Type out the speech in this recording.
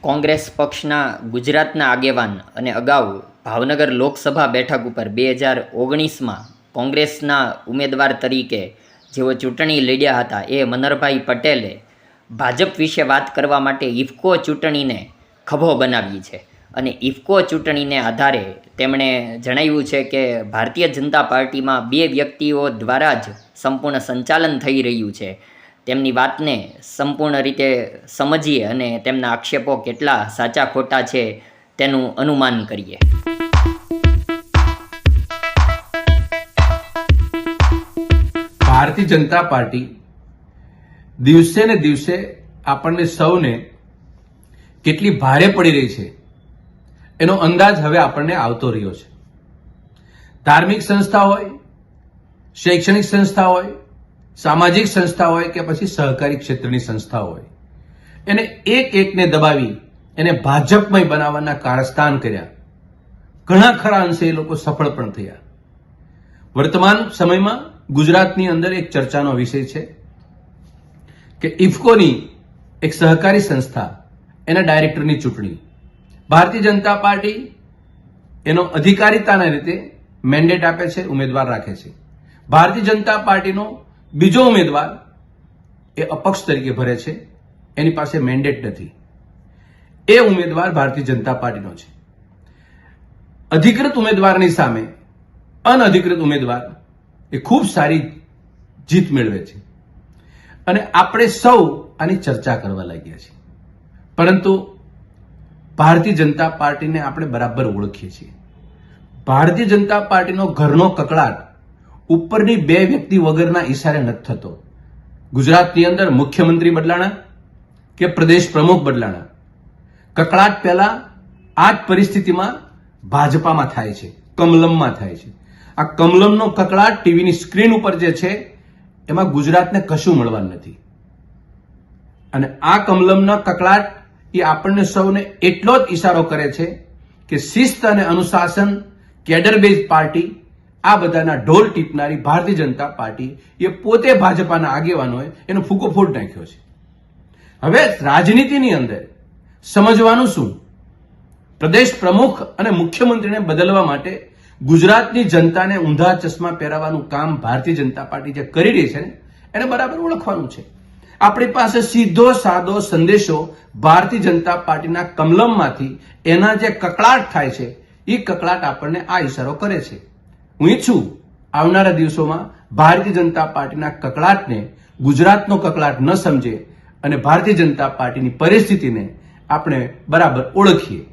કોંગ્રેસ પક્ષના ગુજરાતના આગેવાન અને અગાઉ ભાવનગર લોકસભા બેઠક ઉપર 2019માં કોંગ્રેસના ઉમેદવાર તરીકે જેઓ ચૂંટણી લડ્યા હતા એ મનહરભાઈ પટેલે ભાજપ વિશે વાત કરવા માટે ઇફકો ચૂંટણીને ખભો બનાવી છે. અને ઇફકો ચૂંટણીને આધારે તેમણે જણાવ્યું છે કે ભારતીય જનતા પાર્ટીમાં 2 વ્યક્તિઓ દ્વારા જ સંપૂર્ણ સંચાલન થઈ રહ્યું છે. તેમની વાતને સંપૂર્ણ રીતે સમજીએ અને તેમના આક્ષેપો કેટલા સાચા ખોટા છે તેનું અનુમાન કરીએ. ભારતીય જનતા પાર્ટી દિવસે ને દિવસે આપણને સૌને કેટલી ભારે પડી રહી છે એનો અંદાજ હવે આપણને આવતો રહ્યો છે. ધાર્મિક સંસ્થા હોય, શૈક્ષણિક સંસ્થા હોય, સામાજિક સંસ્થા હોય કે પછી સહકારી ક્ષેત્રની સંસ્થા હોય, એને એકને દબાવી એને ભાજપમય બનાવવાના કારસ્તાન કર્યા. ઘણા ખરા અંશે એ લોકો સફળ પણ થયા. વર્તમાન સમયમાં ગુજરાતની અંદર એક ચર્ચાનો વિષય છે કે ઇફકોની એક સહકારી સંસ્થા એના ડાયરેક્ટરની ચૂંટણી ભારતીય જનતા પાર્ટી એનો અધિકારીતાના રીતે મેન્ડેટ આપે છે, ઉમેદવાર રાખે છે. ભારતીય જનતા પાર્ટીનો બીજો ઉમેદવાર એ અપક્ષ તરીકે ભરે છે, એની પાસે મેન્ડેટ નથી. એ ઉમેદવાર ભારતીય જનતા પાર્ટીનો છે. અધિકૃત ઉમેદવારની સામે અનઅધિકૃત ઉમેદવાર એ ખૂબ સારી જીત મેળવે છે અને આપણે સૌ આની ચર્ચા કરવા લાગ્યા છીએ. પરંતુ ભારતીય જનતા પાર્ટીને આપણે બરાબર ઓળખીએ છીએ. ભારતીય જનતા પાર્ટીનો ઘરનો કકળાટ ઉપરની 2 વ્યક્તિ વગરના ઈશારે નથી થતો. ગુજરાતની અંદર મુખ્યમંત્રી બદલાણા કે પ્રદેશ પ્રમુખ બદલાણા, કકળાટ પહેલા આ જ પરિસ્થિતિમાં ભાજપામાં થાય છે, કમલમમાં થાય છે. આ કમલમનો કકળાટ ટીવીની સ્ક્રીન ઉપર જે છે એમાં ગુજરાતને કશું મળવાનું નથી. અને આ કમલમના કકળાટ એ આપણને સૌને એટલો જ ઈશારો કરે છે કે શિસ્ત અને અનુશાસન, કેડર બેઝ પાર્ટી, આ બધાના ઢોલ ટીપનારી ભારતીય જનતા પાર્ટી એ પોતે ભાજપાના આગેવાનોએ એનો ફૂંકો ફોડ નાખ્યો છે. હવે રાજનીતિની અંદર સમજવાનું શું? પ્રદેશ પ્રમુખ અને મુખ્યમંત્રીને બદલવા માટે ગુજરાતની જનતાને ઊંધા ચશ્મા પહેરાવવાનું કામ ભારતીય જનતા પાર્ટી જે કરી રહી છે ને એને બરાબર ઓળખવાનું છે. આપણી પાસે સીધો સાદો સંદેશો ભારતીય જનતા પાર્ટીના કમલમમાંથી એના જે કકળાટ થાય છે એ કકળાટ આપણને આ ઈશારો કરે છે. હું ઈચ્છું આવનારા દિવસોમાં ભારતીય જનતા પાર્ટીના કકળાટને ગુજરાતનો કકળાટ ન સમજે અને ભારતીય જનતા પાર્ટીની પરિસ્થિતિને આપણે બરાબર ઓળખીએ.